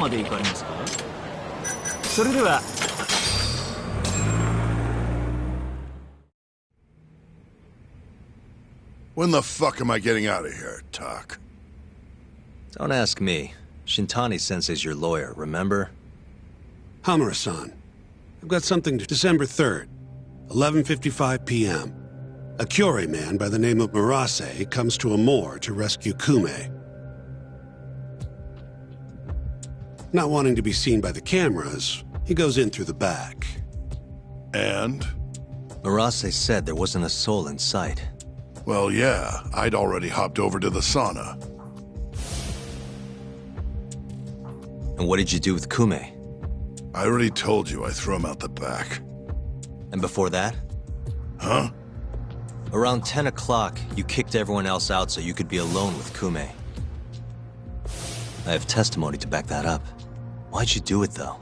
まで行かれますか？それでは。When the fuck am I getting out of here, Tak? Don't ask me. Shintani-sensei's your lawyer, remember? Hamura-san, I've got something to December 3rd, 11:55 p.m. A Kyorei man by the name of Murase comes to a moor to rescue Kume. Not wanting to be seen by the cameras, he goes in through the back. And? Murase said there wasn't a soul in sight. Well, yeah, I'd already hopped over to the sauna. And what did you do with Kume? I already told you I threw him out the back. And before that? Huh? Around 10 o'clock, you kicked everyone else out so you could be alone with Kume. I have testimony to back that up. Why'd you do it, though?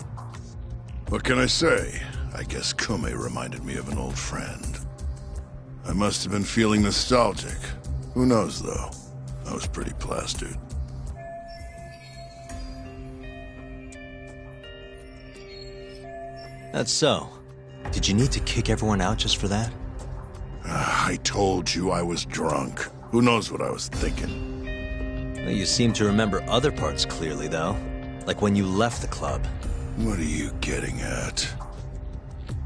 What can I say? I guess Kume reminded me of an old friend. I must have been feeling nostalgic. Who knows, though? I was pretty plastered. That's so. Did you need to kick everyone out just for that? I told you I was drunk. Who knows what I was thinking? Well, you seem to remember other parts clearly, though. Like when you left the club. What are you getting at?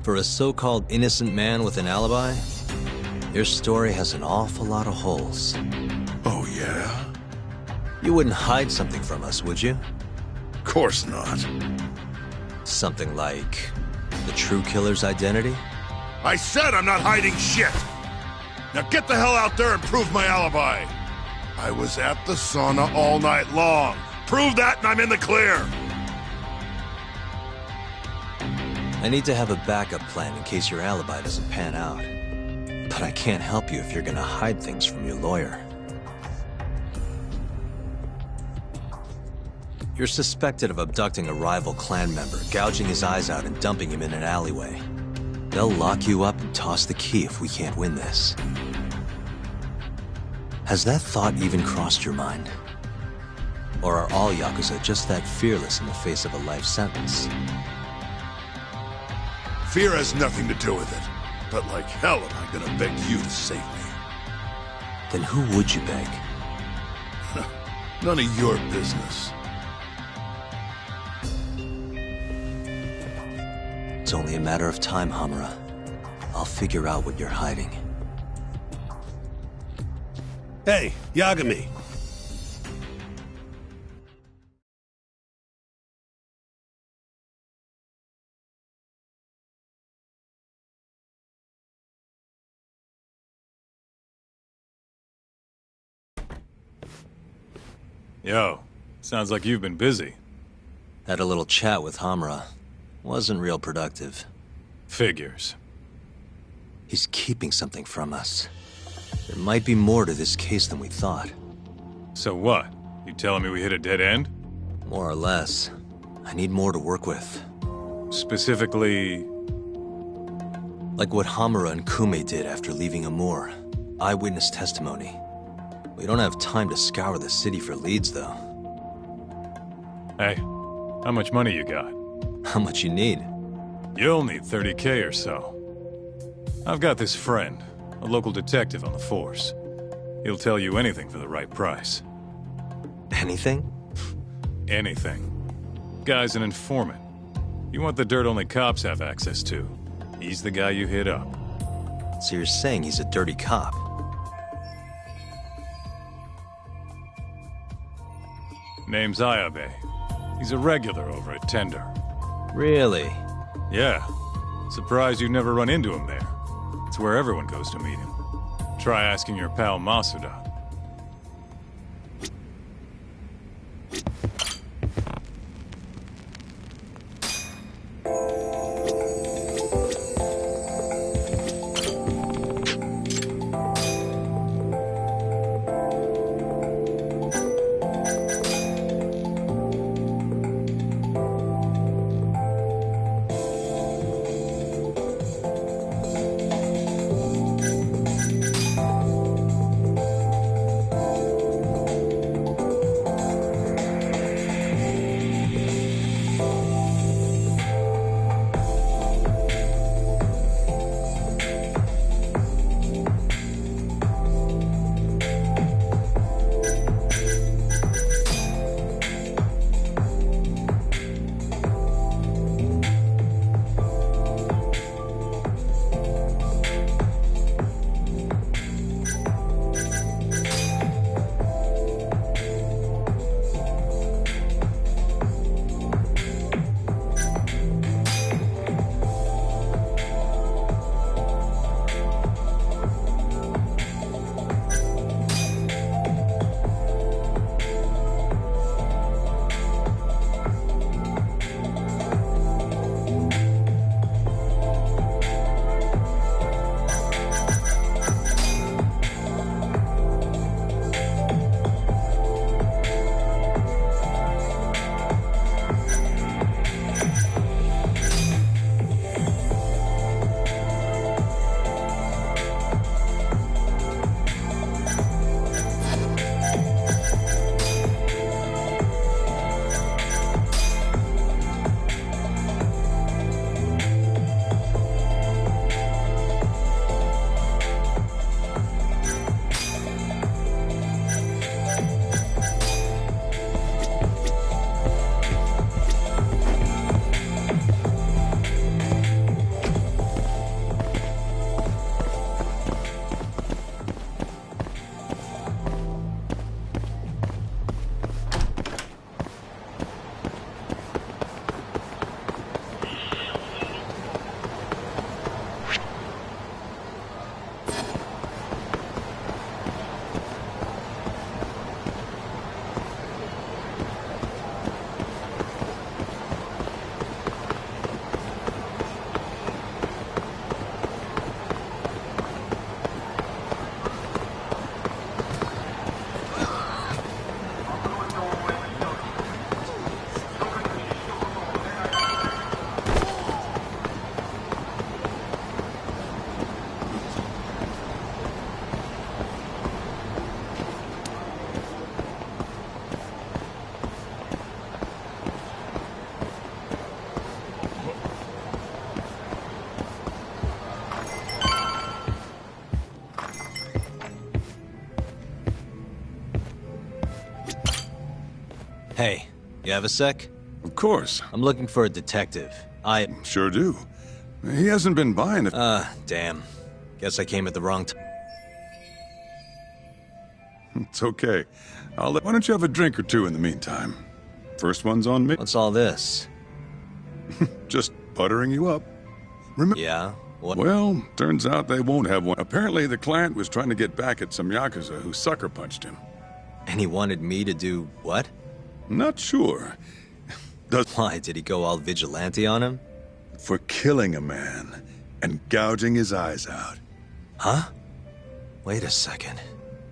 For a so-called innocent man with an alibi, your story has an awful lot of holes. Oh, yeah? You wouldn't hide something from us, would you? Of course not. Something like the true killer's identity? I said I'm not hiding shit! Now get the hell out there and prove my alibi! I was at the sauna all night long. Prove that and I'm in the clear! I need to have a backup plan in case your alibi doesn't pan out. But I can't help you if you're gonna hide things from your lawyer. You're suspected of abducting a rival clan member, gouging his eyes out and dumping him in an alleyway. They'll lock you up and toss the key if we can't win this. Has that thought even crossed your mind? Or are all Yakuza just that fearless in the face of a life sentence? Fear has nothing to do with it. But like hell am I gonna beg you to save me? Then who would you beg? None of your business. It's only a matter of time, Hamura. I'll figure out what you're hiding. Hey, Yagami. Yo, sounds like you've been busy. Had a little chat with Hamura. Wasn't real productive. Figures. He's keeping something from us. There might be more to this case than we thought. So what? You telling me we hit a dead end? More or less. I need more to work with. Specifically... Like what Hamura and Kume did after leaving Amur. Eyewitness testimony. We don't have time to scour the city for leads, though. Hey, how much money you got? How much you need? You'll need 30K or so. I've got this friend, a local detective on the force. He'll tell you anything for the right price. Anything? Anything. Guy's an informant. You want the dirt only cops have access to. He's the guy you hit up. So you're saying he's a dirty cop? Name's Ayabe. He's a regular over at Tender. Really? Yeah. Surprised you never run into him there. It's where everyone goes to meet him. Try asking your pal Masuda. Hey, you have a sec? Of course. I'm looking for a detective. Sure do. He hasn't been by in a... Damn. Guess I came at the wrong time. It's okay. Why don't you have a drink or two in the meantime? First one's on me. What's all this? Just buttering you up. Remember? Yeah? What? Well, turns out they won't have one. Apparently the client was trying to get back at some Yakuza who sucker punched him. And he wanted me to do what? Not sure. Why, did he go all vigilante on him? For killing a man and gouging his eyes out. Huh? Wait a second.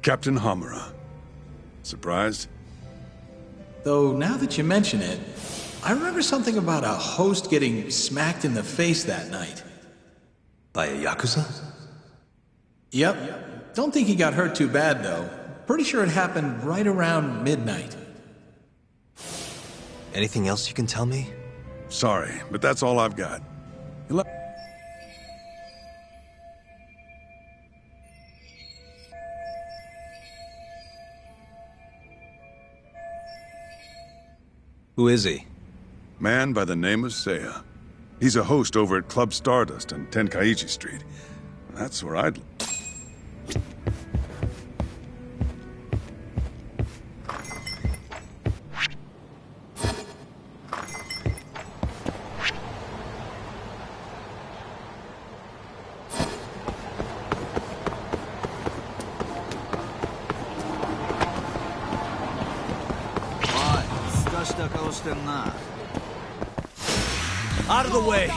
Captain Hamura. Surprised? Though, now that you mention it, I remember something about a host getting smacked in the face that night. By a Yakuza? Yep. Don't think he got hurt too bad, though. Pretty sure it happened right around midnight. Anything else you can tell me? Sorry, but that's all I've got. Who is he? Man by the name of Seiya. He's a host over at Club Stardust on Tenkaichi Street. That's where I'd... Out of the way!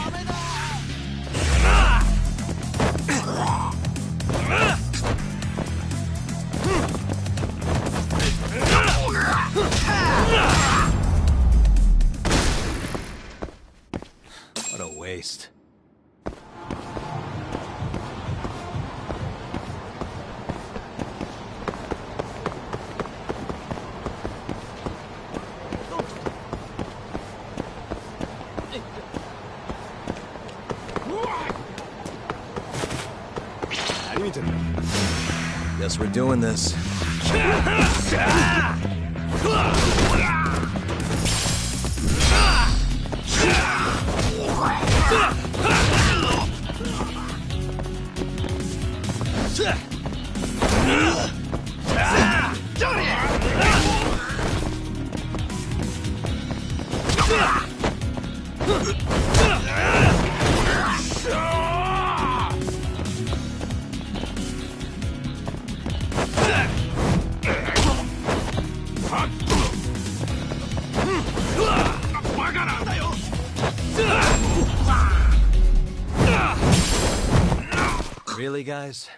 What a waste. Guess we're doing this. Really, guys?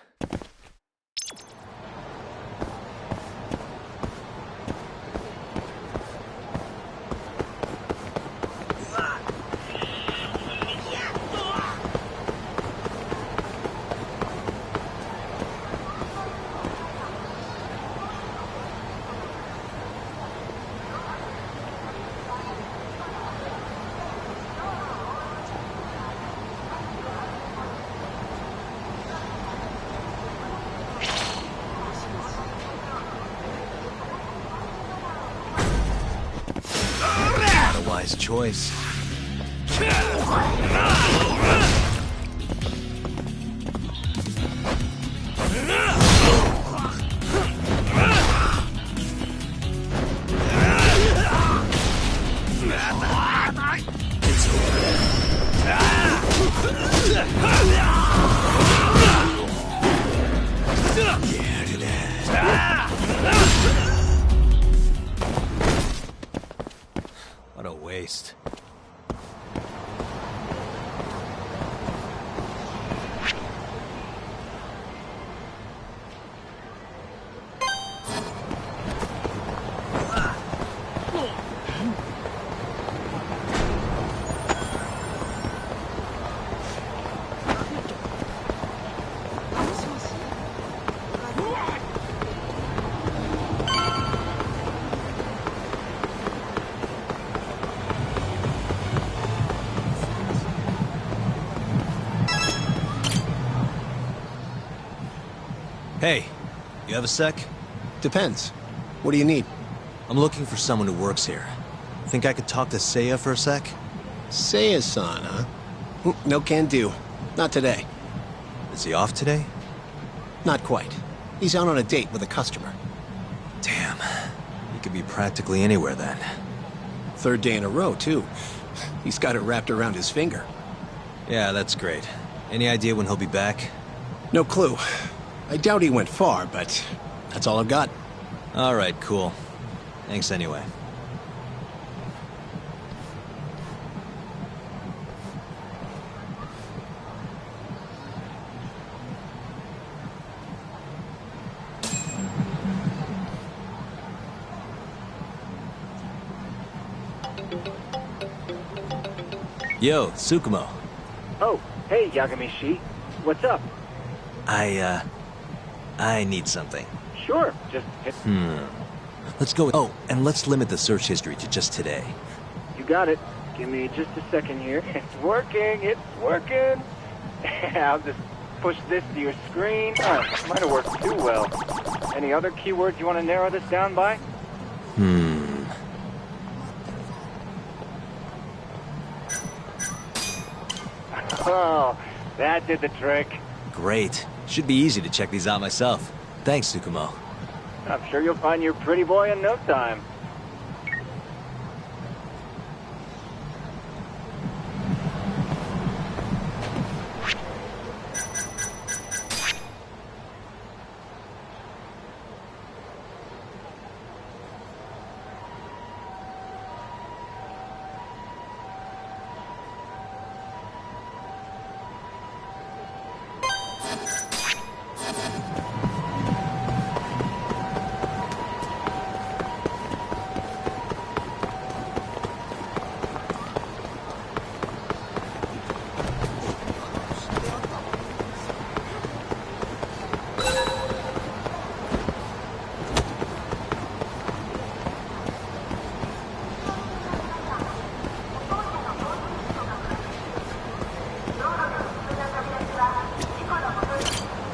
Wise choice. What a waste. Hey, you have a sec? Depends. What do you need? I'm looking for someone who works here. Think I could talk to Seiya for a sec? Seiya-san, huh? No can do. Not today. Is he off today? Not quite. He's out on a date with a customer. Damn. He could be practically anywhere then. Third day in a row, too. He's got it wrapped around his finger. Yeah, that's great. Any idea when he'll be back? No clue. I doubt he went far, but that's all I've got. Alright, cool. Thanks anyway. Yo, Tsukumo. Oh, hey, Yagami-shi. What's up? I need something. Sure, just hit... Let's go. Oh, and let's limit the search history to just today. You got it. Give me just a second here. It's working, I'll just push this to your screen. Might have worked too well. Any other keywords you want to narrow this down by? Oh, that did the trick. Great. Should be easy to check these out myself. Thanks, Tsukumo. I'm sure you'll find your pretty boy in no time.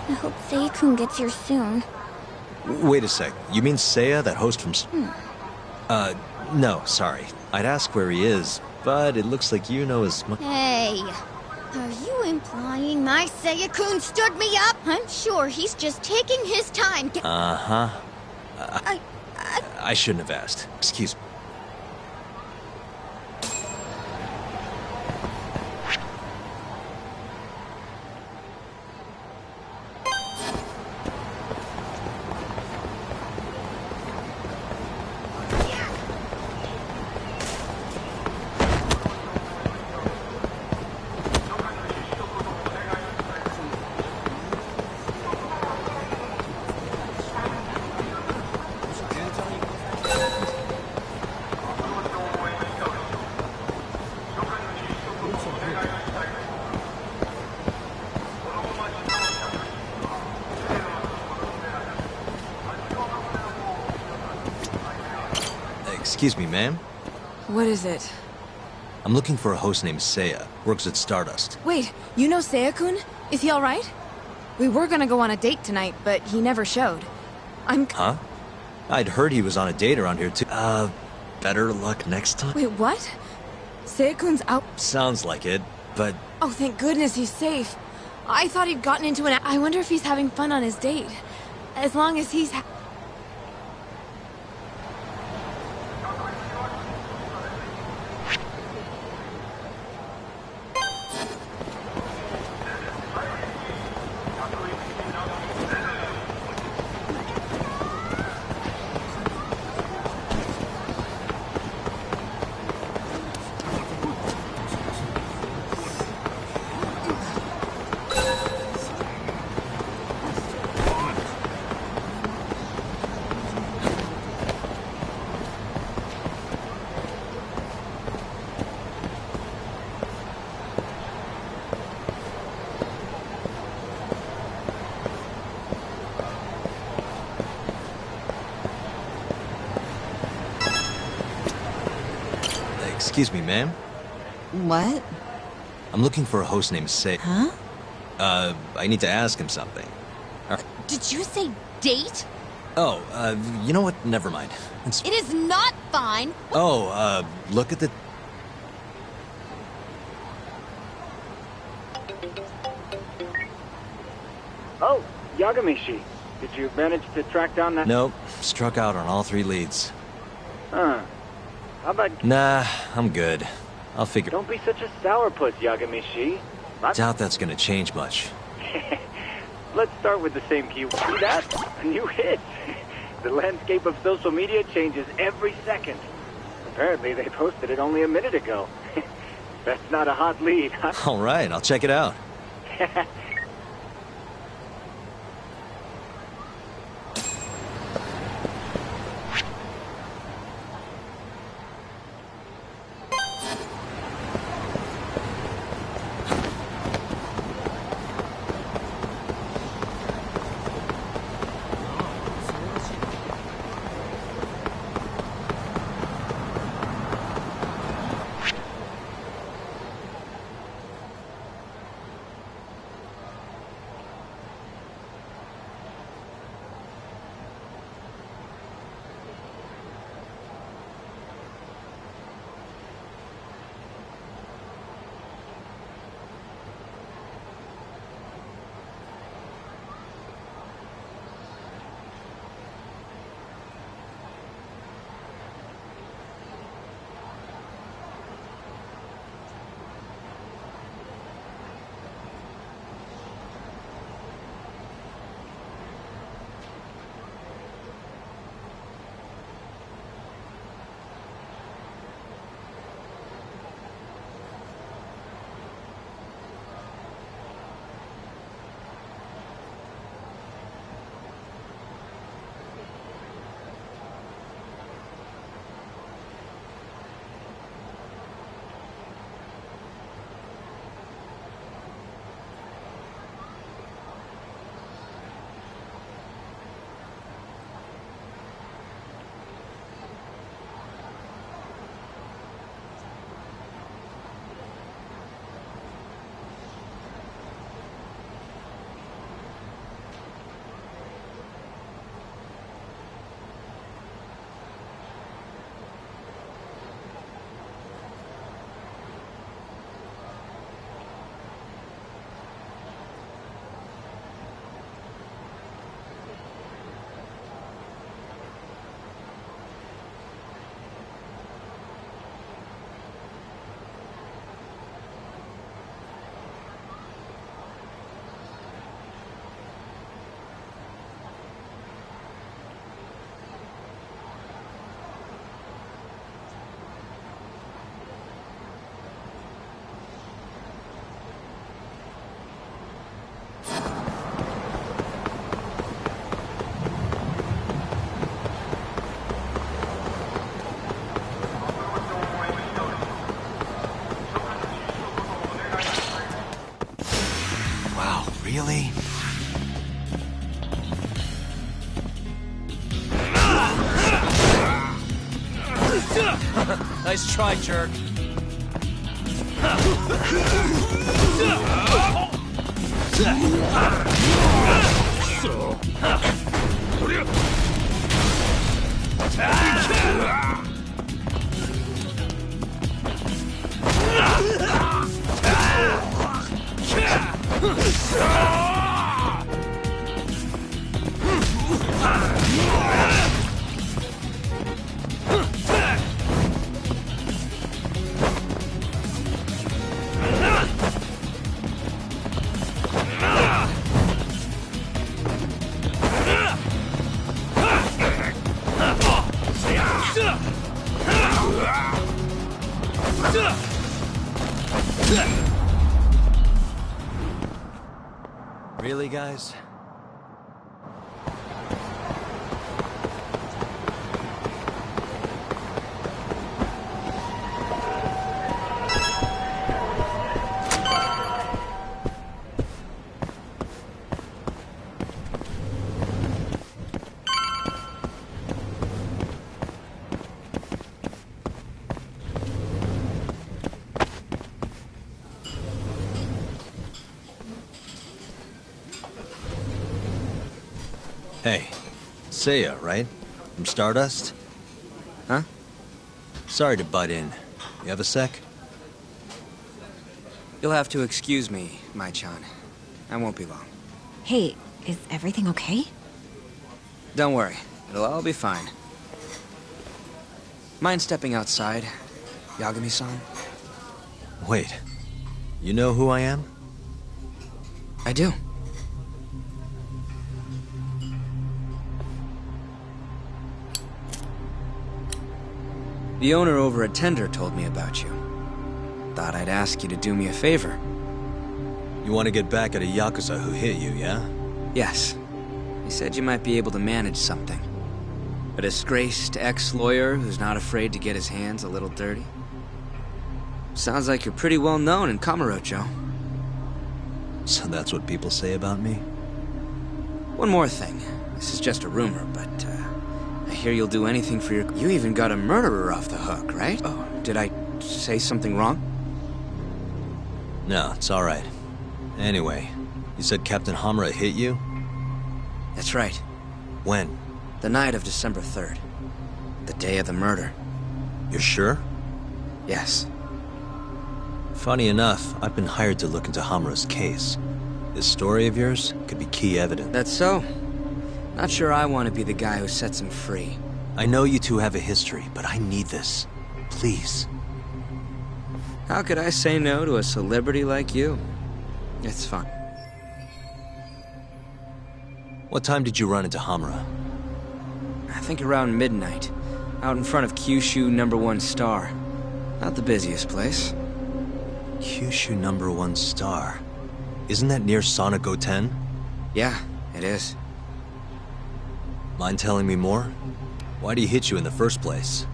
I hope Seikun gets here soon. Wait a sec. You mean Seiya, that host from... No, sorry. I'd ask where he is, but it looks like you know as much... Hey, are you implying my Seikun stood me up? I'm sure he's just taking his time. Uh-huh. I I shouldn't have asked. Excuse me. Excuse me, ma'am. What is it? I'm looking for a host named Seiya. Works at Stardust. Wait, you know Seiya-kun? Is he alright? We were gonna go on a date tonight, but he never showed. Huh? I'd heard he was on a date around here too. Better luck next time? Wait, what? Seiya-kun's out... Sounds like it, but... Oh, thank goodness he's safe. I thought he'd gotten into an... I wonder if he's having fun on his date. As long as he's... Excuse me, ma'am. What? I'm looking for a host named Seiya. Huh? I need to ask him something. Did you say date? Oh, you know what? Never mind. It is not fine. Oh, look at the... Oh, Yagamishi. Did you manage to track down that... Nope. Struck out on all 3 leads. Huh. How about... Nah, I'm good. I'll figure... Don't be such a sourpuss, Yagamishi. Doubt that's gonna change much. Let's start with the same key. See that? A new hit. The landscape of social media changes every second. Apparently they posted it only a minute ago. That's not a hot lead, huh? All right, I'll check it out. Really? Nice try, jerk. Really, guys? Seiya, right? From Stardust? Huh? Sorry to butt in. You have a sec? You'll have to excuse me, Mai-chan. I won't be long. Hey, is everything okay? Don't worry. It'll all be fine. Mind stepping outside, Yagami-san? Wait. You know who I am? I do. The owner over at Tender told me about you. Thought I'd ask you to do me a favor. You want to get back at a Yakuza who hit you, yeah? Yes. He said you might be able to manage something. A disgraced ex-lawyer who's not afraid to get his hands a little dirty. Sounds like you're pretty well known in Kamurocho. So that's what people say about me? One more thing. This is just a rumor, but, I hear you'll do anything for your... You even got a murderer off the hook, right? Oh, did I say something wrong? No, it's alright. Anyway, you said Captain Hamura hit you? That's right. When? The night of December 3rd. The day of the murder. You're sure? Yes. Funny enough, I've been hired to look into Hamura's case. This story of yours could be key evidence. That's so? Not sure I want to be the guy who sets him free. I know you two have a history, but I need this. Please. How could I say no to a celebrity like you? It's fun. What time did you run into Hamura? I think around midnight. Out in front of Kyushu #1 Star. Not the busiest place. Kyushu #1 Star? Isn't that near Sana Goten? Yeah, it is. Mind telling me more? Why'd he hit you in the first place?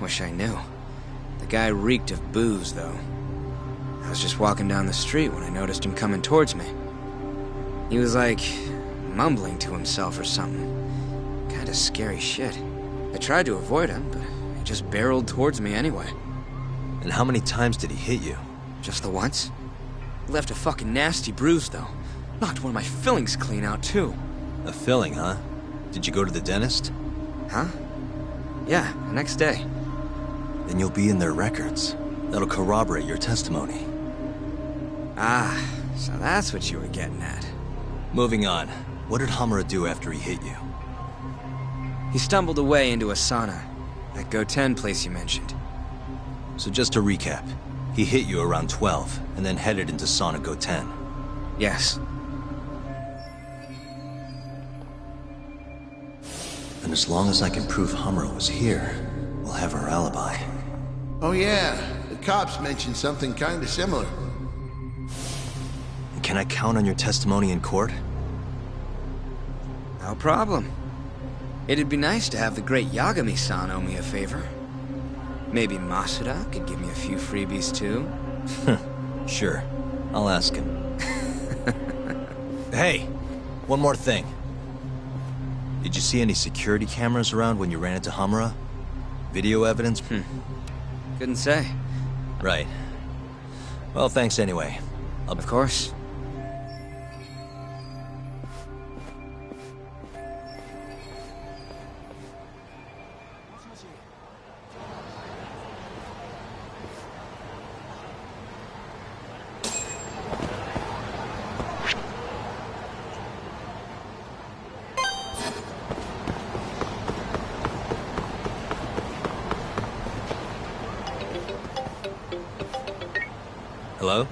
Wish I knew. The guy reeked of booze, though. I was just walking down the street when I noticed him coming towards me. He was like, mumbling to himself or something. Kinda scary shit. I tried to avoid him, but he just barreled towards me anyway. And how many times did he hit you? Just the once. Left a fucking nasty bruise, though. Knocked one of my fillings clean out, too. A filling, huh? Did you go to the dentist? Huh? Yeah, the next day. Then you'll be in their records. That'll corroborate your testimony. Ah, so that's what you were getting at. Moving on. What did Hamura do after he hit you? He stumbled away into a sauna. That Goten place you mentioned. So just to recap, he hit you around 12, and then headed into Sauna Goten. Yes. And as long as I can prove Hamura was here, we'll have our alibi. Oh yeah, the cops mentioned something kinda similar. Can I count on your testimony in court? No problem. It'd be nice to have the great Yagami-san owe me a favor. Maybe Masuda could give me a few freebies too? Sure. I'll ask him. Hey! One more thing. Did you see any security cameras around when you ran into Hamura? Video evidence? Couldn't say. Right. Well, thanks anyway. Of course. Hello?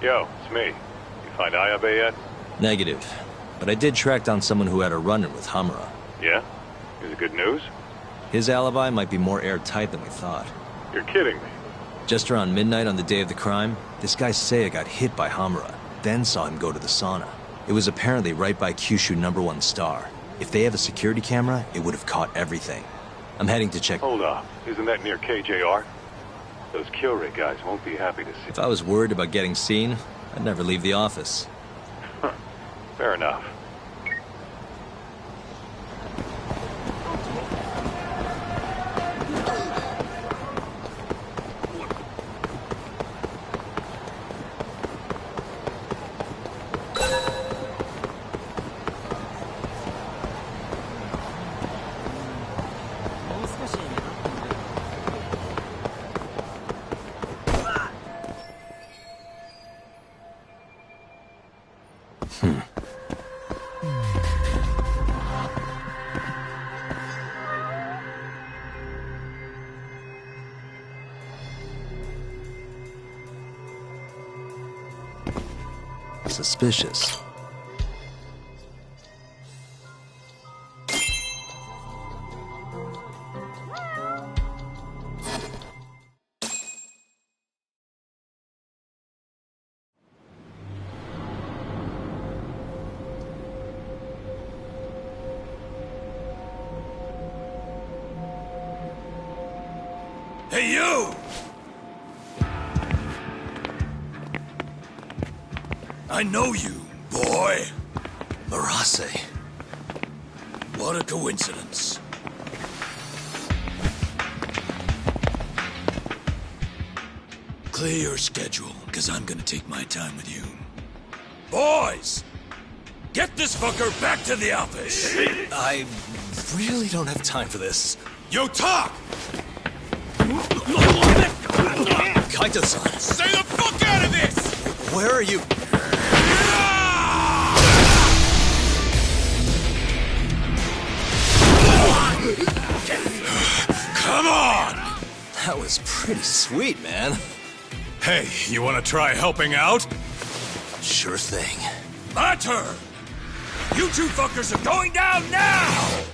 Yo, it's me. You find Ayabe yet? Negative. But I did track down someone who had a run-in with Hamura. Yeah? Is it good news? His alibi might be more airtight than we thought. You're kidding me. Just around midnight on the day of the crime, this guy Seiya got hit by Hamura, then saw him go to the sauna. It was apparently right by Kyushu #1 Star. If they have a security camera, it would have caught everything. I'm heading to check. Hold up. Isn't that near KJR? Those Kyorai guys won't be happy to see. If I was worried about getting seen, I'd never leave the office. Fair enough. Suspicious. Hey, you! I know you, boy. Marase. What a coincidence. Clear your schedule, because I'm gonna take my time with you. Boys! Get this fucker back to the office! I really don't have time for this. Yo, talk! Kaito-san! Stay the fuck out of this! Where are you? Come on! That was pretty sweet, man. Hey, you wanna try helping out? Sure thing. My turn! You two fuckers are going down now!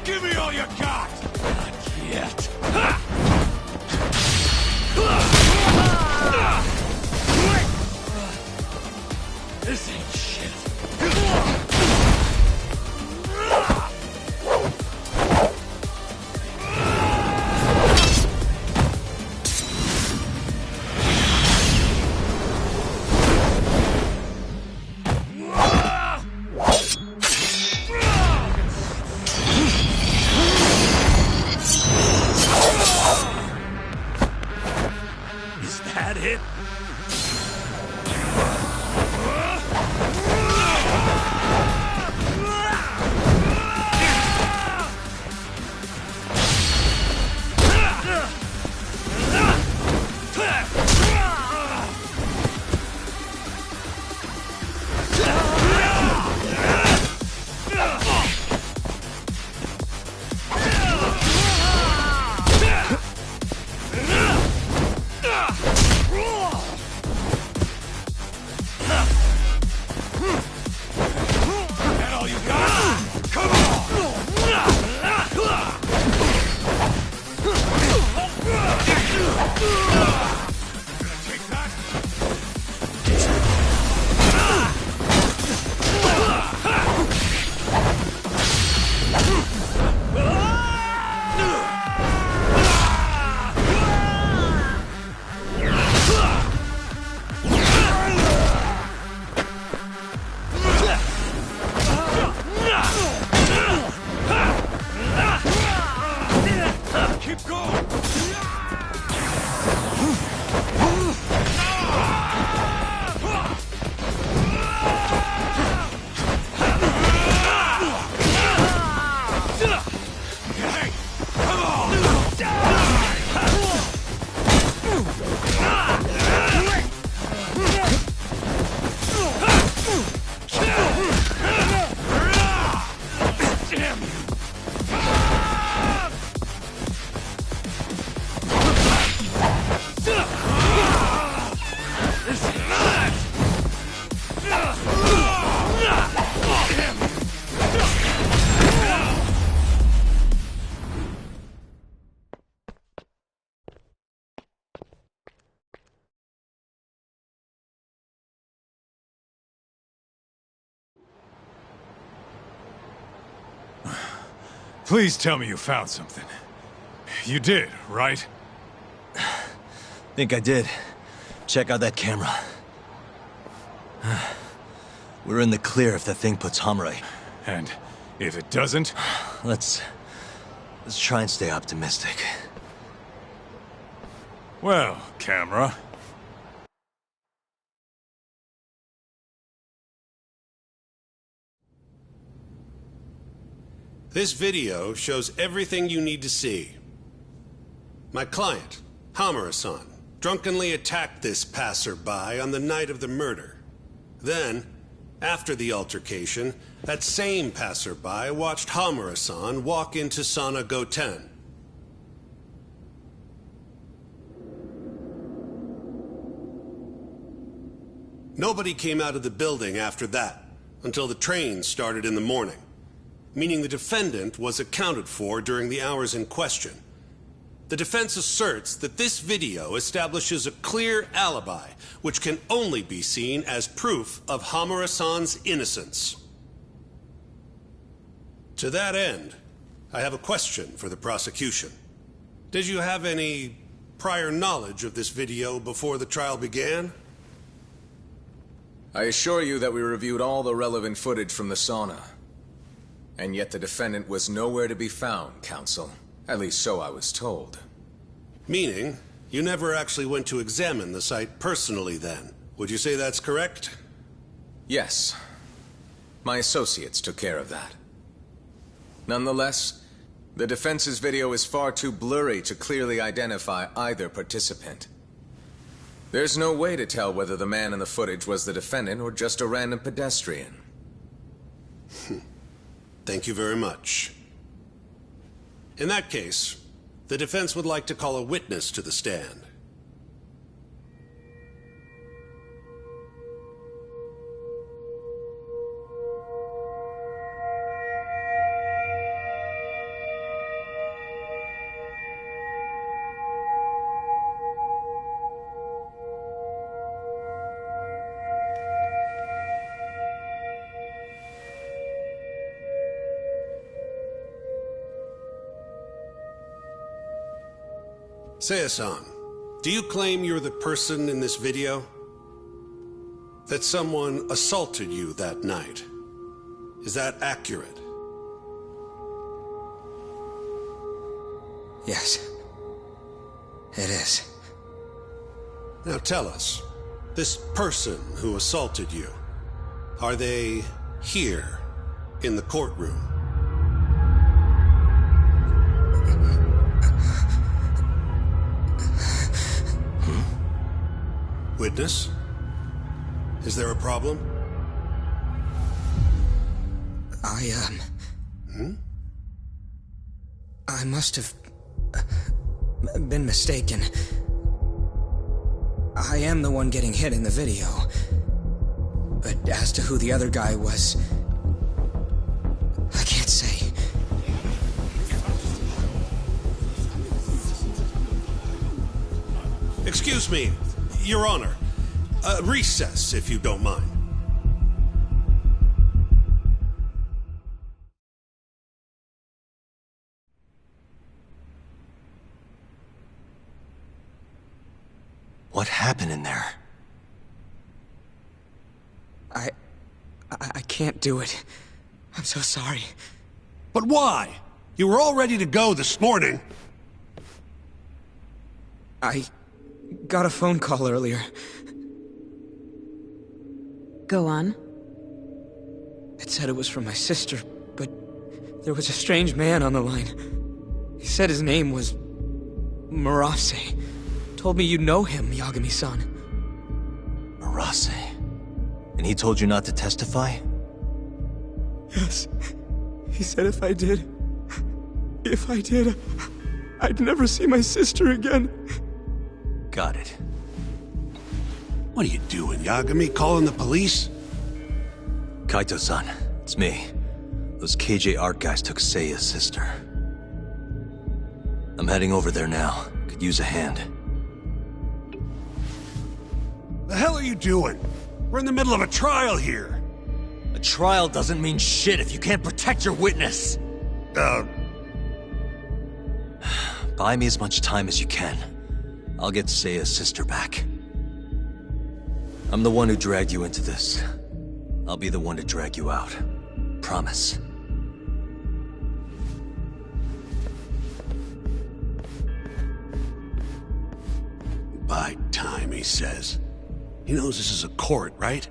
Give me all you got! Not yet. This ain't shit. Is that it? That all you got? Come Take that? Keep going! Hey, come on! Damn you! This is not! Please tell me you found something. You did, right? Think I did. Check out that camera. We're in the clear if the thing puts Hamre. And if it doesn't? Let's try and stay optimistic. Well, camera. This video shows everything you need to see. My client, Hamura-san, drunkenly attacked this passerby on the night of the murder. Then, after the altercation, that same passerby watched Hamura-san walk into Sana Goten. Nobody came out of the building after that, until the train started in the morning, meaning the defendant was accounted for during the hours in question. The defense asserts that this video establishes a clear alibi, which can only be seen as proof of Hamura-san's innocence. To that end, I have a question for the prosecution. Did you have any prior knowledge of this video before the trial began? I assure you that we reviewed all the relevant footage from the sauna. And yet the defendant was nowhere to be found, counsel. At least so I was told. Meaning, you never actually went to examine the site personally then. Would you say that's correct? Yes. My associates took care of that. Nonetheless, the defense's video is far too blurry to clearly identify either participant. There's no way to tell whether the man in the footage was the defendant or just a random pedestrian. Thank you very much. In that case, The defense would like to call a witness to the stand. Seiya-san, do you claim you're the person in this video? That someone assaulted you that night? Is that accurate? Yes. It is. Now tell us, this person who assaulted you, are they here in the courtroom? Witness? Is there a problem? I must have been mistaken. I am the one getting hit in the video. But as to who the other guy was, I can't say. Excuse me, Your Honor. Recess, if you don't mind. What happened in there? I can't do it. I'm so sorry. But why? You were all ready to go this morning. I got a phone call earlier. Go on. It said it was from my sister, but there was a strange man on the line. He said his name was Murase. Told me you know him, Yagami-san. Murase? And he told you not to testify? Yes. He said if I did, I'd never see my sister again. Got it. What are you doing, Yagami? Calling the police? Kaito-san, it's me. Those KJ art guys took Seiya's sister. I'm heading over there now. Could use a hand. The hell are you doing? We're in the middle of a trial here. A trial doesn't mean shit if you can't protect your witness. Buy me as much time as you can. I'll get Seiya's sister back. I'm the one who dragged you into this. I'll be the one to drag you out. Promise. Buy time, he says. He knows this is a court, right?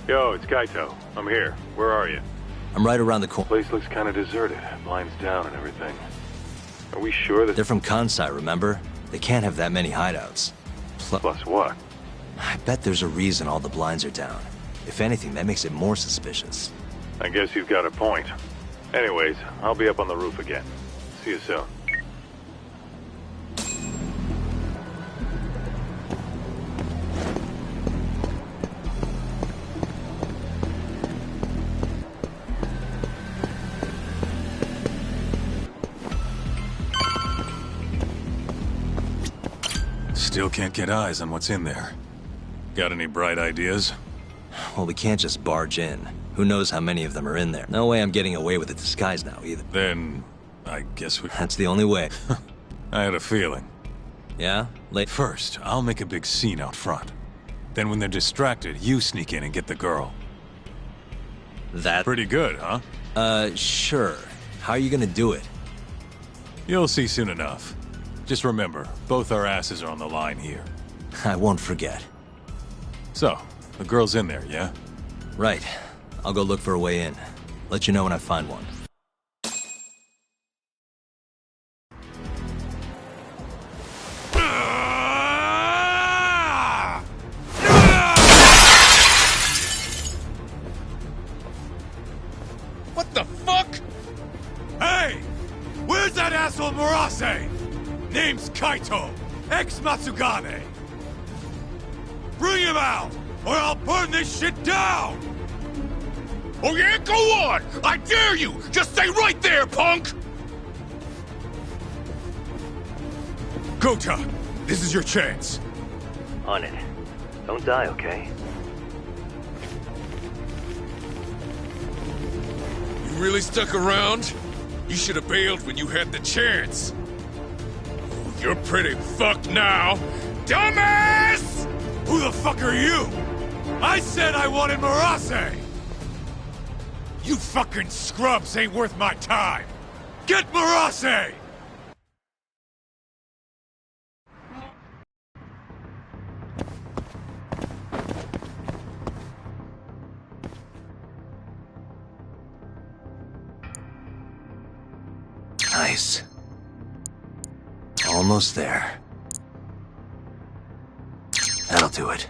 Yo, it's Kaito. I'm here. Where are you? I'm right around the corner. Place looks kind of deserted. Blinds down and everything. Are we sure that... They're from Kansai, remember? They can't have that many hideouts. Plus what? I bet there's a reason all the blinds are down. If anything, that makes it more suspicious. I guess you've got a point. Anyways, I'll be up on the roof again. See you soon. Still can't get eyes on what's in there. Got any bright ideas? Well, we can't just barge in. Who knows how many of them are in there? No way I'm getting away with a disguise now, either. Then, I guess we... That's the only way. I had a feeling. Yeah? First, I'll make a big scene out front. Then when they're distracted, you sneak in and get the girl. That... Pretty good, huh? Sure. How are you gonna do it? You'll see soon enough. Just remember, both our asses are on the line here. I won't forget. So, the girl's in there, yeah? Right. I'll go look for a way in. Let you know when I find one. What the fuck? Hey! Where's that asshole Murase? Name's Kaito, ex-Matsugane. Bring him out, or I'll burn this shit down! Oh yeah, go on! I dare you! Just stay right there, punk! Gota, this is your chance. On it. Don't die, okay? You really stuck around? You should have bailed when you had the chance. You're pretty fucked now, dumbass! Who the fuck are you? I said I wanted Murase! You fucking scrubs ain't worth my time! Get Murase! Nice. Almost there. That'll do it.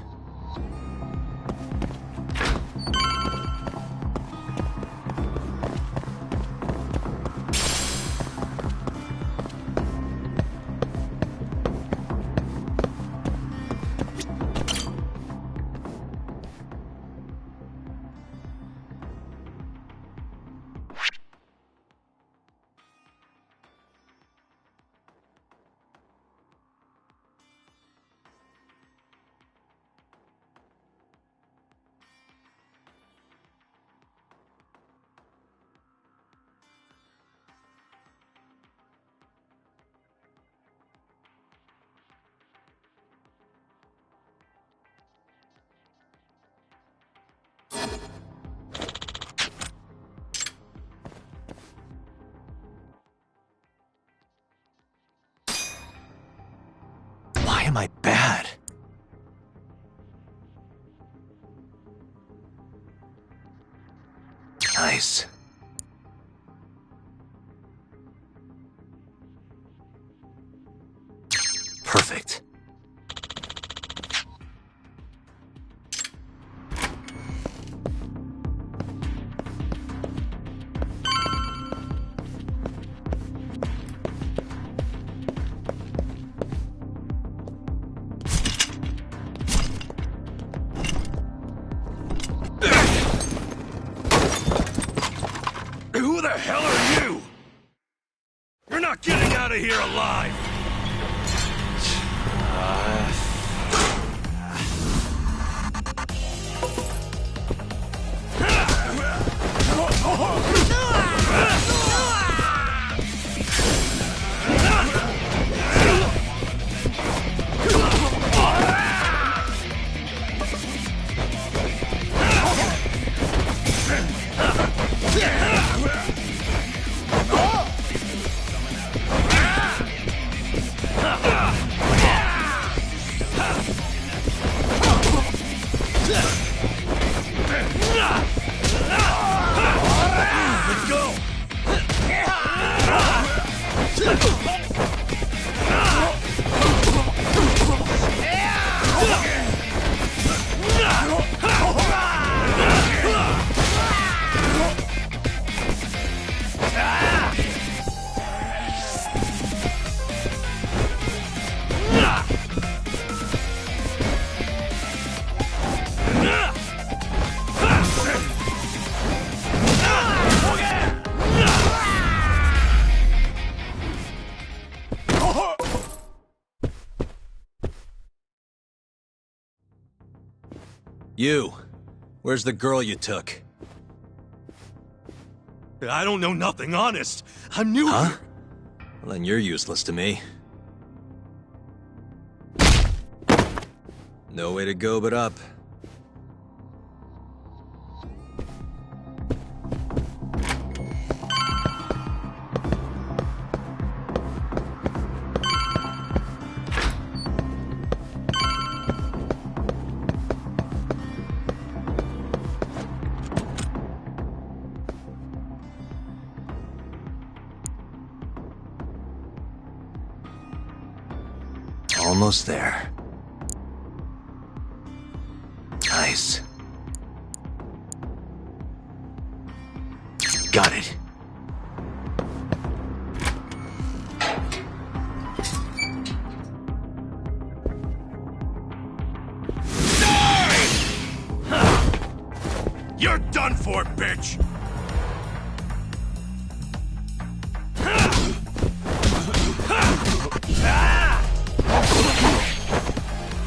Why am I bad? Nice. Perfect. Who the hell are you? You're not getting out of here alive! You. Where's the girl you took? I don't know nothing, honest. I'm new Huh? here. Well, then you're useless to me. No way to go but up. Almost there. Nice. Got it. You're done for, bitch!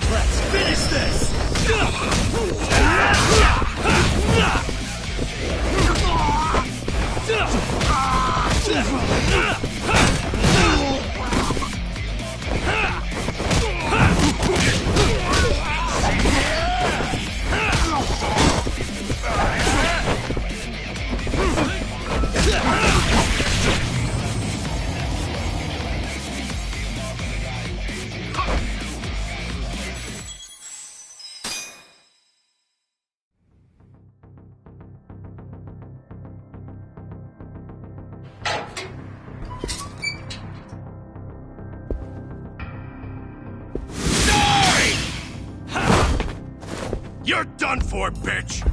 Let's finish this! You're done for, bitch!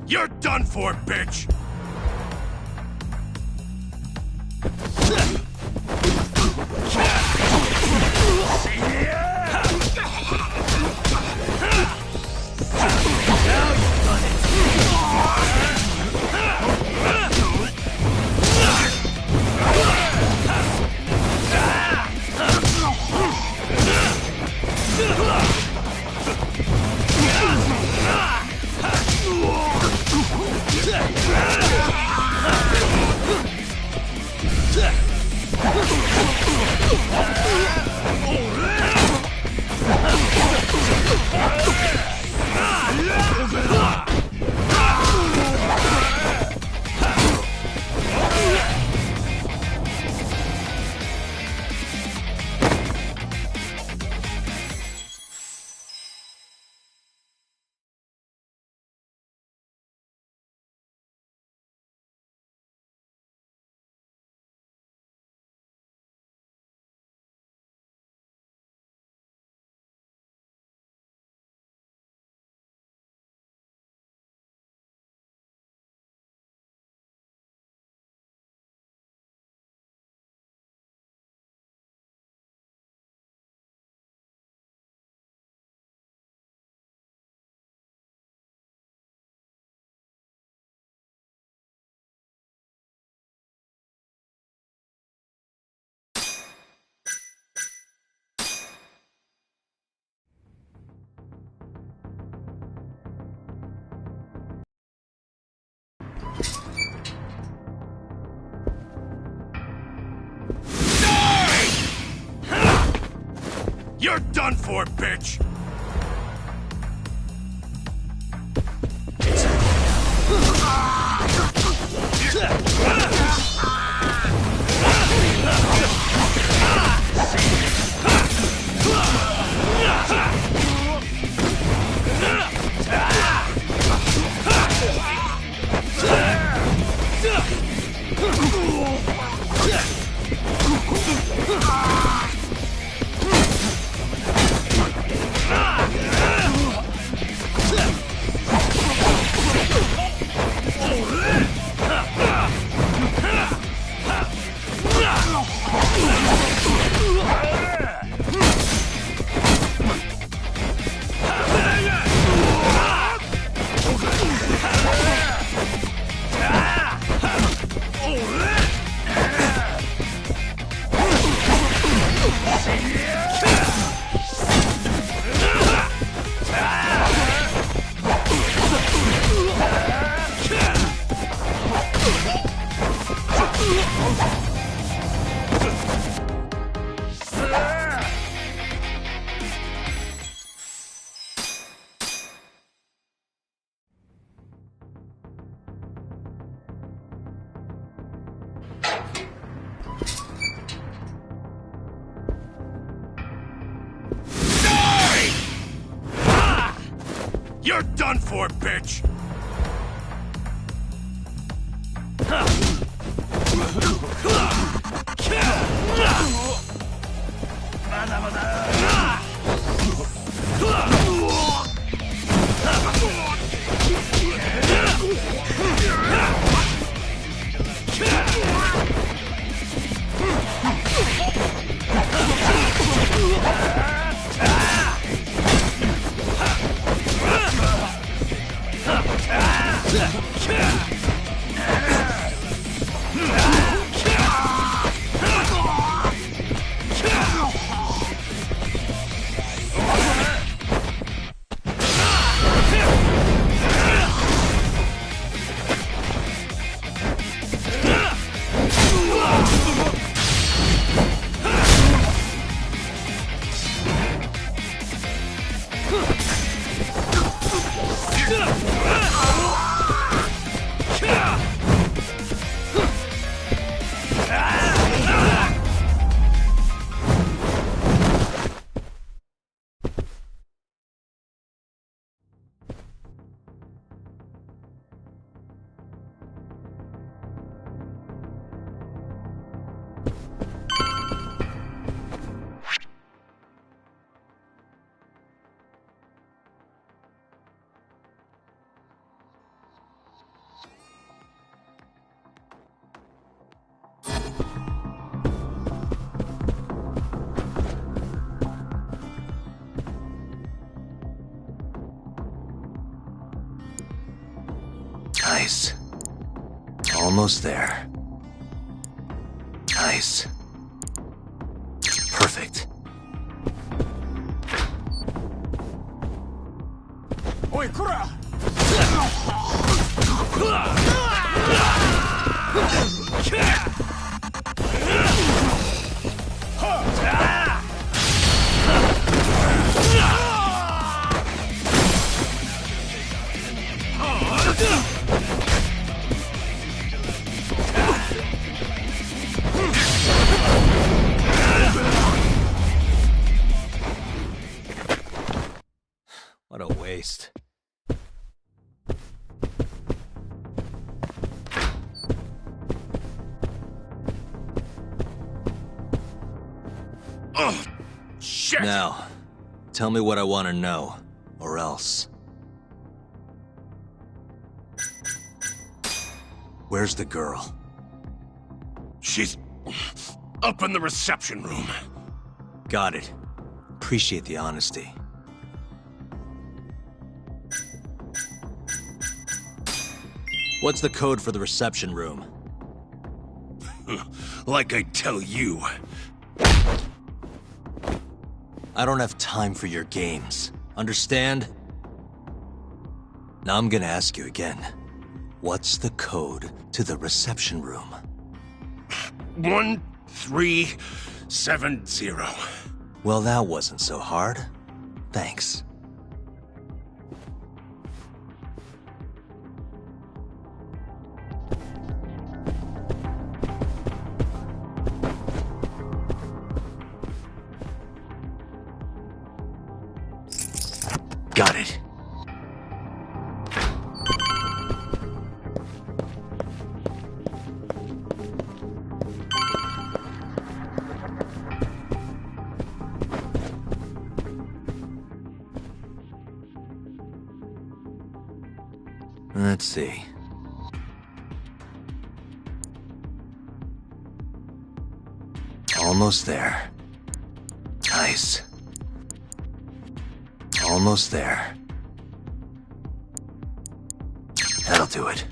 You're done for, bitch! You're done for, bitch! You're done for, bitch! Nice. Almost there. Nice. Perfect. Oi, Kura! What a waste. Oh, shit! Now, tell me what I want to know, or else. Where's the girl? She's up in the reception room. Got it. Appreciate the honesty. What's the code for the reception room? Like I tell you. I don't have time for your games. Understand? Now I'm gonna ask you again. What's the code to the reception room? 1370. Well, that wasn't so hard. Thanks. Got it. Let's see. Almost there. Nice. Almost there. That'll do it.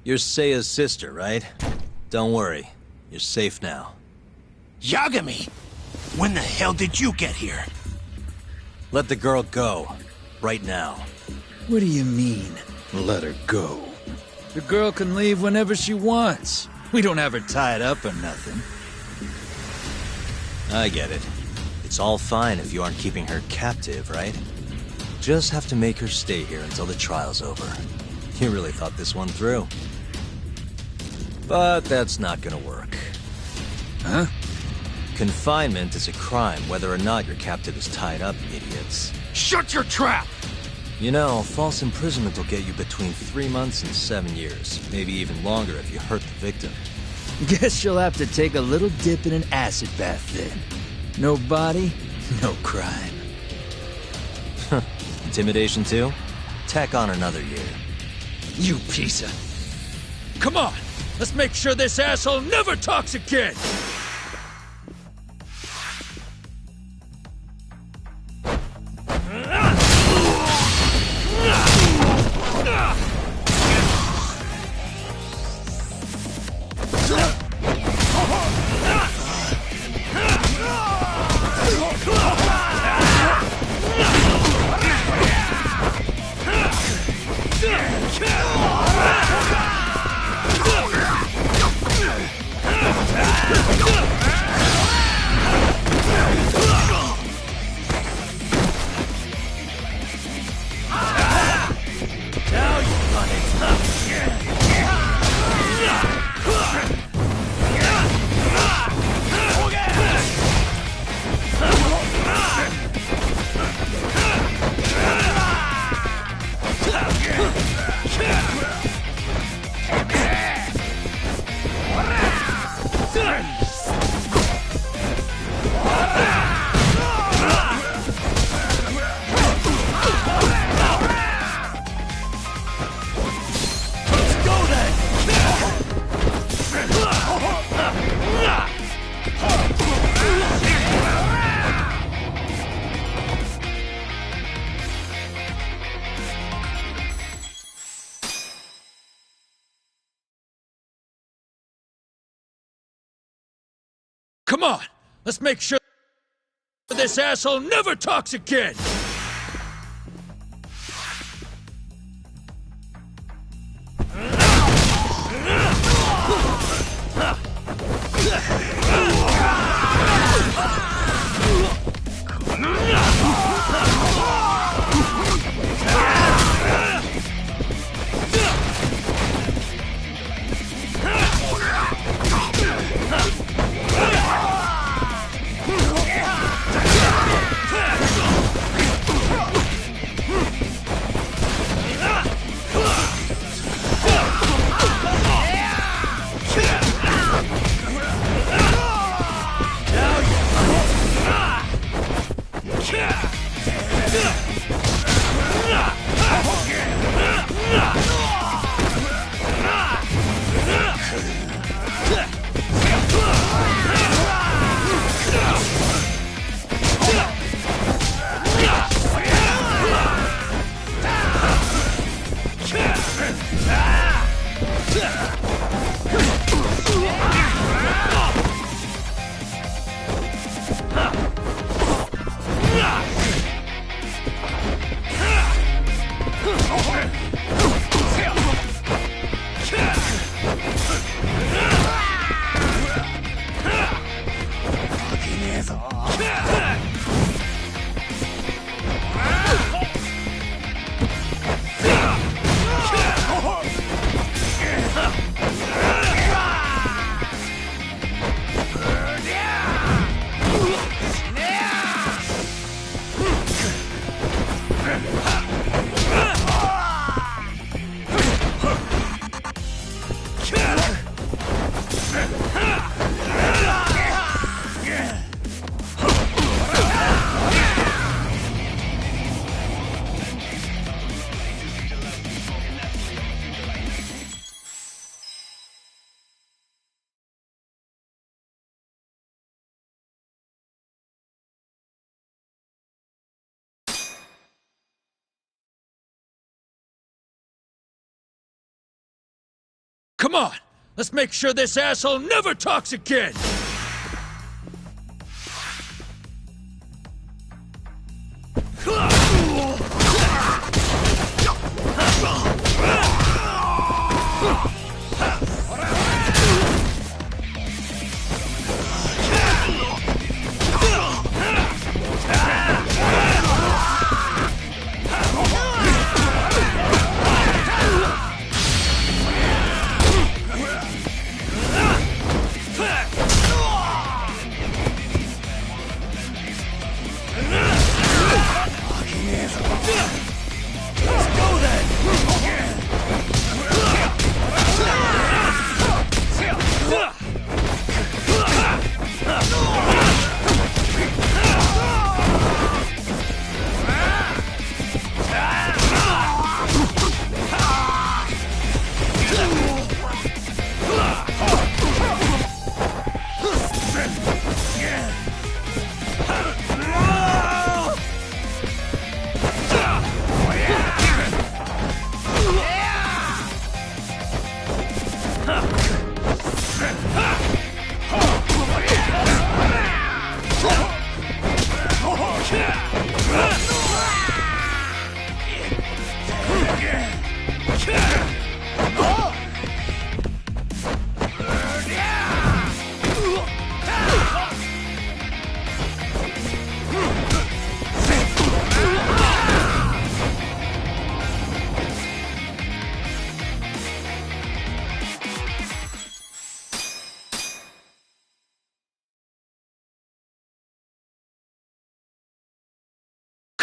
You're Seiya's sister, right? Don't worry. You're safe now. Yagami! When the hell did you get here? Let the girl go. Right now. What do you mean, let her go? The girl can leave whenever she wants. We don't have her tied up or nothing. I get it. It's all fine if you aren't keeping her captive, right? Just have to make her stay here until the trial's over. You really thought this one through. But that's not gonna work. Huh? Confinement is a crime whether or not your captive is tied up, idiots. Shut your trap! You know, false imprisonment will get you between 3 months and 7 years. Maybe even longer if you hurt the victim. Guess you'll have to take a little dip in an acid bath then. No body, no crime. Intimidation too? Tack on another year. You piece of... Come on! Let's make sure this asshole never talks again! Come on! Let's make sure this asshole never talks again! Come on! Let's make sure this asshole never talks again!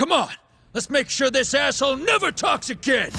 Come on! Let's make sure this asshole never talks again!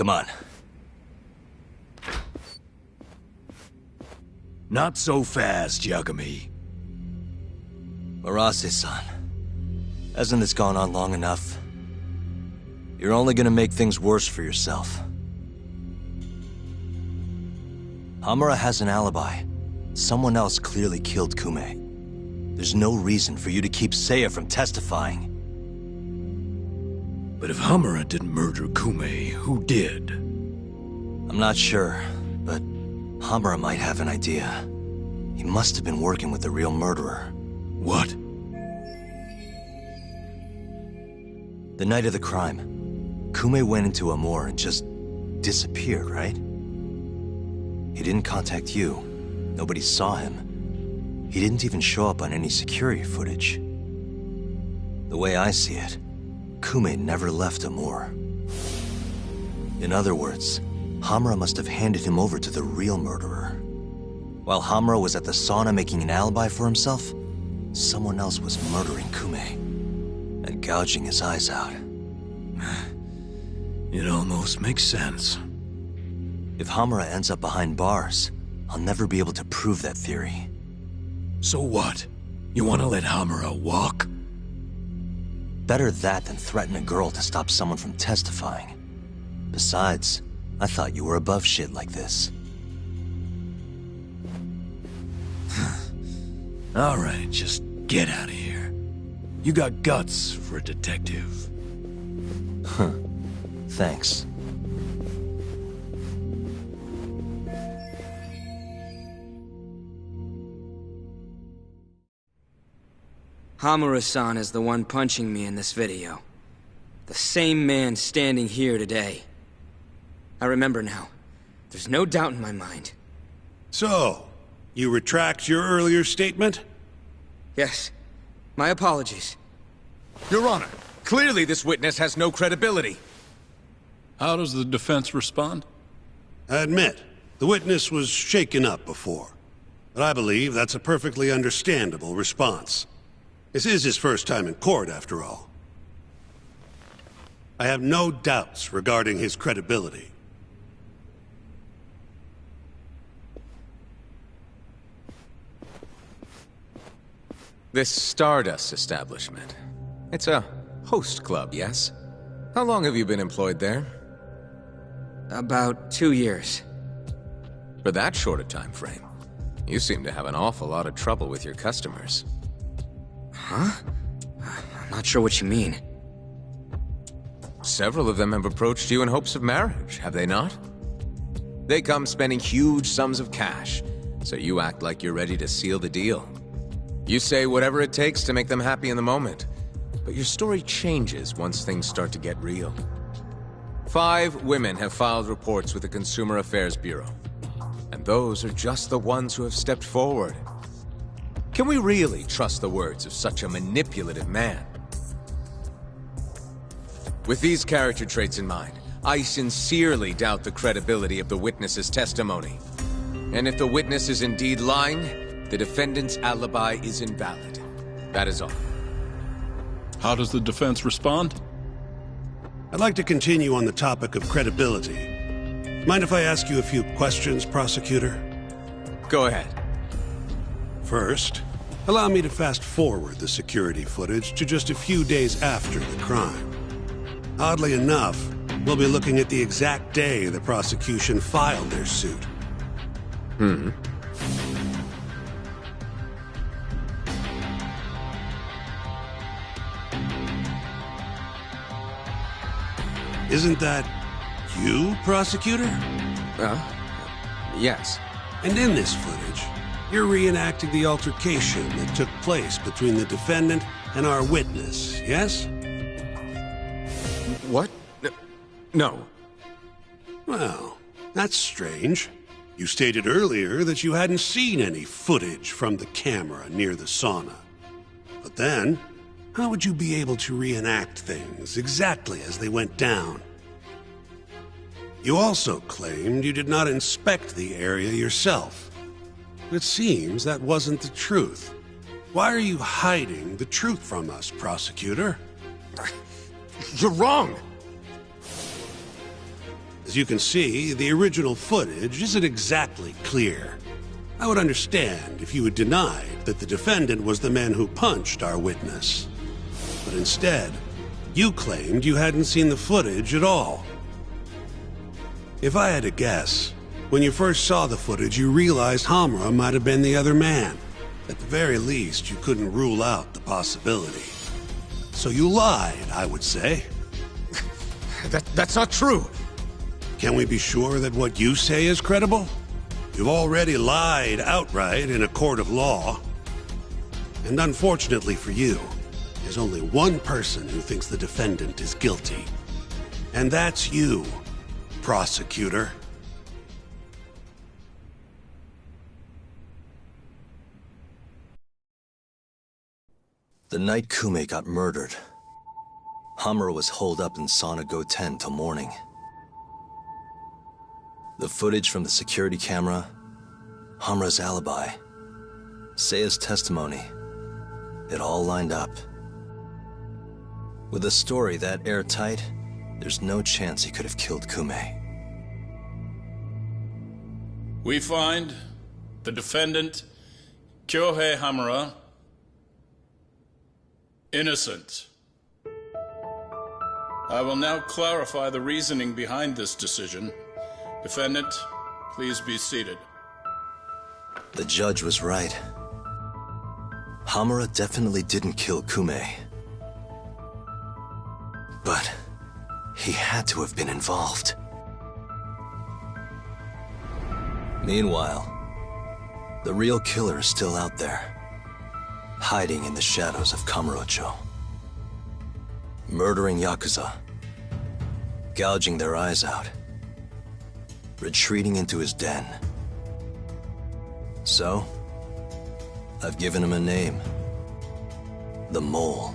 Come on. Not so fast, Yagami. Marase-san, hasn't this gone on long enough? You're only gonna make things worse for yourself. Hamura has an alibi. Someone else clearly killed Kume. There's no reason for you to keep Seiya from testifying. But if Hamura didn't murder Kume, who did? I'm I'm not sure, but Hamura might have an idea. He must have been working with the real murderer. What? The night of the crime, Kume went into Amor and just disappeared, right? He didn't contact you. Nobody saw him. He didn't even show up on any security footage. The way I see it, Kume never left Amor. In other words, Hamura must have handed him over to the real murderer. While Hamura was at the sauna making an alibi for himself, someone else was murdering Kume and gouging his eyes out. It almost makes sense. If Hamura ends up behind bars, I'll never be able to prove that theory. So what? You want to let Hamura walk? Better that than threaten a girl to stop someone from testifying. Besides, I thought you were above shit like this. All right, just get out of here. You got guts for a detective. Huh. Thanks. Hamura-san is the one punching me in this video. The same man standing here today. I remember now. There's no doubt in my mind. So, you retract your earlier statement? Yes. My apologies. Your Honor, clearly this witness has no credibility. How does the defense respond? I admit, the witness was shaken up before. But I believe that's a perfectly understandable response. This is his first time in court, after all. I have no doubts regarding his credibility. This Stardust establishment. It's a host club, yes? How long have you been employed there? About 2 years. For that short a time frame, you seem to have an awful lot of trouble with your customers. Huh? I'm not sure what you mean. Several of them have approached you in hopes of marriage, have they not? They come spending huge sums of cash, so you act like you're ready to seal the deal. You say whatever it takes to make them happy in the moment, but your story changes once things start to get real. 5 women have filed reports with the Consumer Affairs Bureau, and those are just the ones who have stepped forward. Can we really trust the words of such a manipulative man? With these character traits in mind, I sincerely doubt the credibility of the witness's testimony. And if the witness is indeed lying, the defendant's alibi is invalid. That is all. How does the defense respond? I'd like to continue on the topic of credibility. Mind if I ask you a few questions, prosecutor? Go ahead. First, allow me to fast-forward the security footage to just a few days after the crime. Oddly enough, we'll be looking at the exact day the prosecution filed their suit. Isn't that you, prosecutor? Yes. And in this footage, you're reenacting the altercation that took place between the defendant and our witness, yes? What? No. Well, that's strange. You stated earlier that you hadn't seen any footage from the camera near the sauna. But then, how would you be able to reenact things exactly as they went down? You also claimed you did not inspect the area yourself. But it seems that wasn't the truth. Why are you hiding the truth from us, prosecutor? You're wrong! As you can see, the original footage isn't exactly clear. I would understand if you had denied that the defendant was the man who punched our witness. But instead, you claimed you hadn't seen the footage at all. If I had to guess, when you first saw the footage, you realized Hamura might have been the other man. At the very least, you couldn't rule out the possibility. So you lied, I would say. That's not true. Can we be sure that what you say is credible? You've already lied outright in a court of law. And unfortunately for you, there's only one person who thinks the defendant is guilty. And that's you, prosecutor. The night Kume got murdered, Hamura was holed up in Sauna Go 10 till morning. The footage from the security camera, Hamura's alibi, Seiya's testimony, it all lined up. With a story that airtight, there's no chance he could have killed Kume. We find the defendant, Kyohei Hamura, innocent. I will now clarify the reasoning behind this decision. Defendant, please be seated. The judge was right. Hamura definitely didn't kill Kume. But he had to have been involved. Meanwhile, the real killer is still out there, hiding in the shadows of Kamurocho. Murdering Yakuza, gouging their eyes out, retreating into his den. So, I've given him a name. The Mole.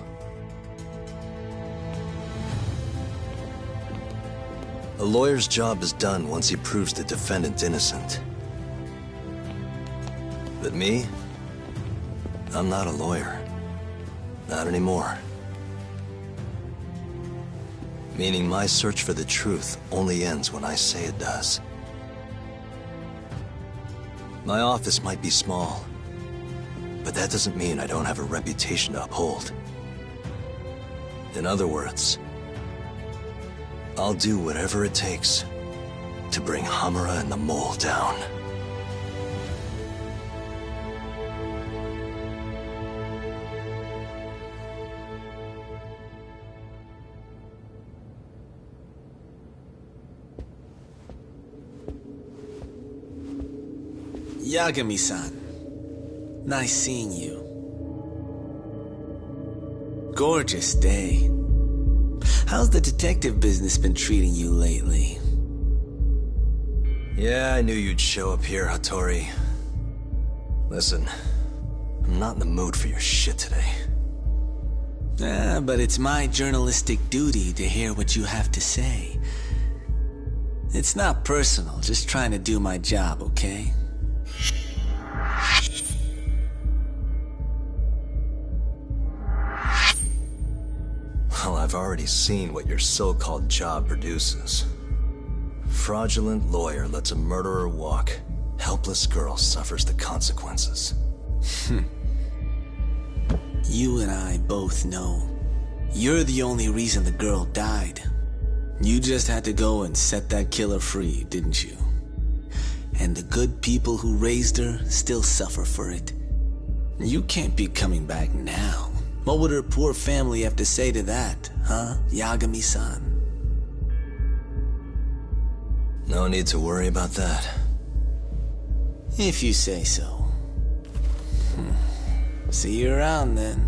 A lawyer's job is done once he proves the defendant innocent. But me? I'm not a lawyer. Not anymore. Meaning my search for the truth only ends when I say it does. My office might be small, but that doesn't mean I don't have a reputation to uphold. In other words, I'll do whatever it takes to bring Hamura and the Mole down. Yagami-san, nice seeing you. Gorgeous day. How's the detective business been treating you lately? Yeah, I knew you'd show up here, Hattori. Listen, I'm not in the mood for your shit today. But it's my journalistic duty to hear what you have to say. It's not personal, just trying to do my job, okay? Well, I've already seen what your so-called job produces. Fraudulent lawyer lets a murderer walk. Helpless girl suffers the consequences. You and I both know. You're the only reason the girl died. You just had to go and set that killer free, didn't you? And the good people who raised her still suffer for it. You can't be coming back now. What would her poor family have to say to that, huh, Yagami-san? No need to worry about that. If you say so. See you around then.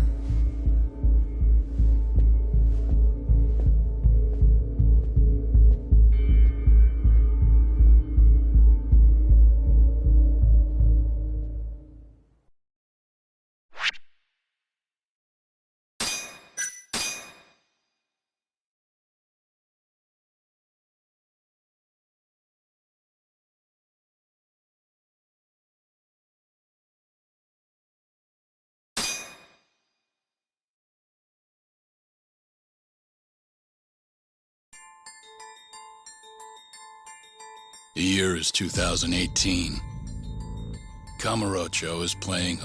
The year is 2018. Kamurocho is playing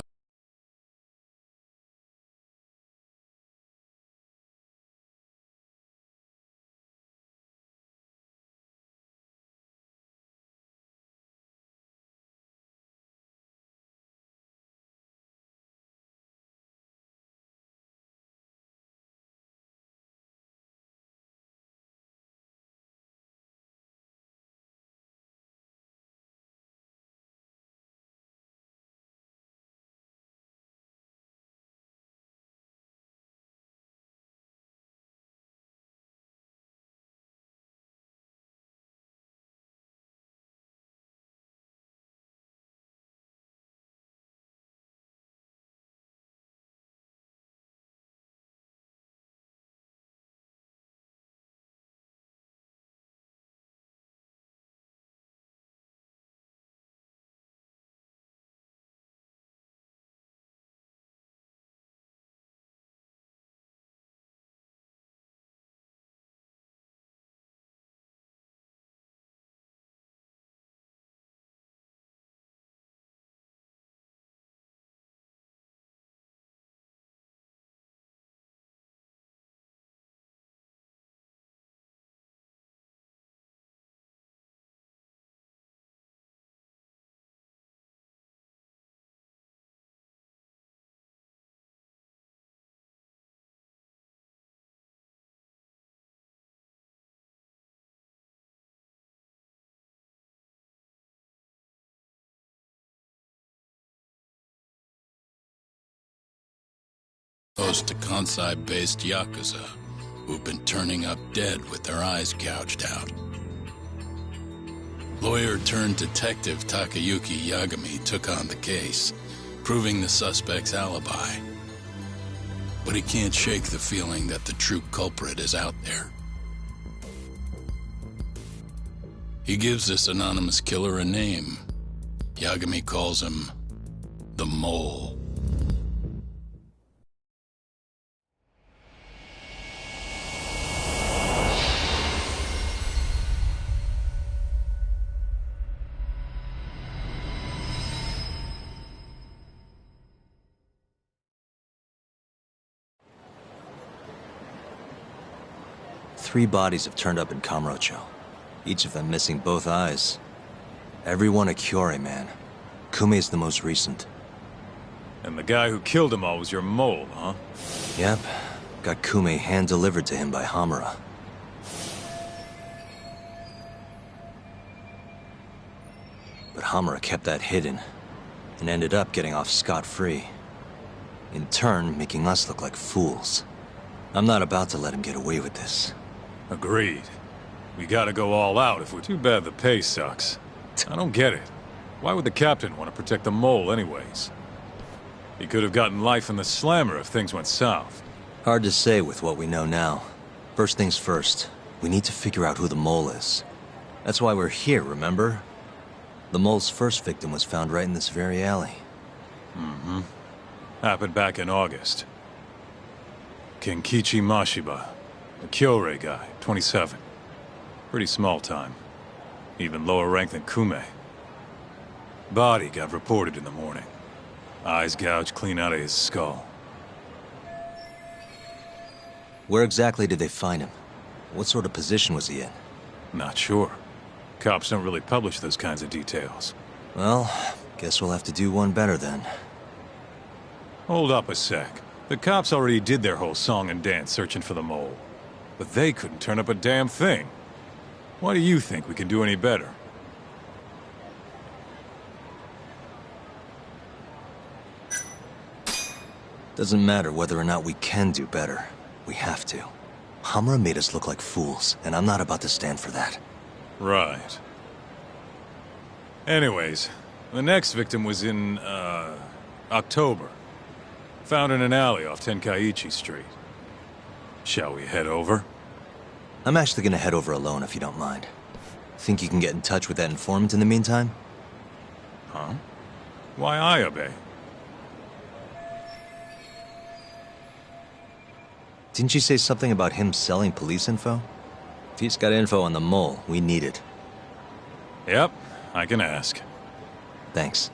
Opposed to Kansai-based Yakuza, who've been turning up dead with their eyes gouged out. Lawyer-turned-detective Takayuki Yagami took on the case, proving the suspect's alibi. But he can't shake the feeling that the true culprit is out there. He gives this anonymous killer a name. Yagami calls him the Mole. Three bodies have turned up in Kamurocho, each of them missing both eyes. Everyone a Kyorei man. Kume's the most recent. And the guy who killed them all was your mole, huh? Yep. Got Kume hand-delivered to him by Hamura. But Hamura kept that hidden, and ended up getting off scot-free. In turn, making us look like fools. I'm not about to let him get away with this. Agreed. We gotta go all out if we're... Too bad the pay sucks. I don't get it. Why would the captain want to protect the mole anyways? He could have gotten life in the slammer if things went south. Hard to say with what we know now. First things first, we need to figure out who the mole is. That's why we're here, remember? The mole's first victim was found right in this very alley. Mm-hmm. Happened back in August. Kenkichi Mashiba, a Kyorei guy, 27. Pretty small time. Even lower rank than Kume. Body got reported in the morning. Eyes gouged clean out of his skull. Where exactly did they find him? What sort of position was he in? Not sure. Cops don't really publish those kinds of details. Well, guess we'll have to do one better then. Hold up a sec. The cops already did their whole song and dance searching for the mole. But they couldn't turn up a damn thing. Why do you think we can do any better? Doesn't matter whether or not we can do better. We have to. Hamura made us look like fools, and I'm not about to stand for that. Right. Anyways, the next victim was in, October. Found in an alley off Tenkaichi Street. Shall we head over? I'm actually gonna head over alone if you don't mind. Think you can get in touch with that informant in the meantime? Huh? Why Ayabe? Didn't you say something about him selling police info? If he's got info on the mole, we need it. Yep, I can ask. Thanks.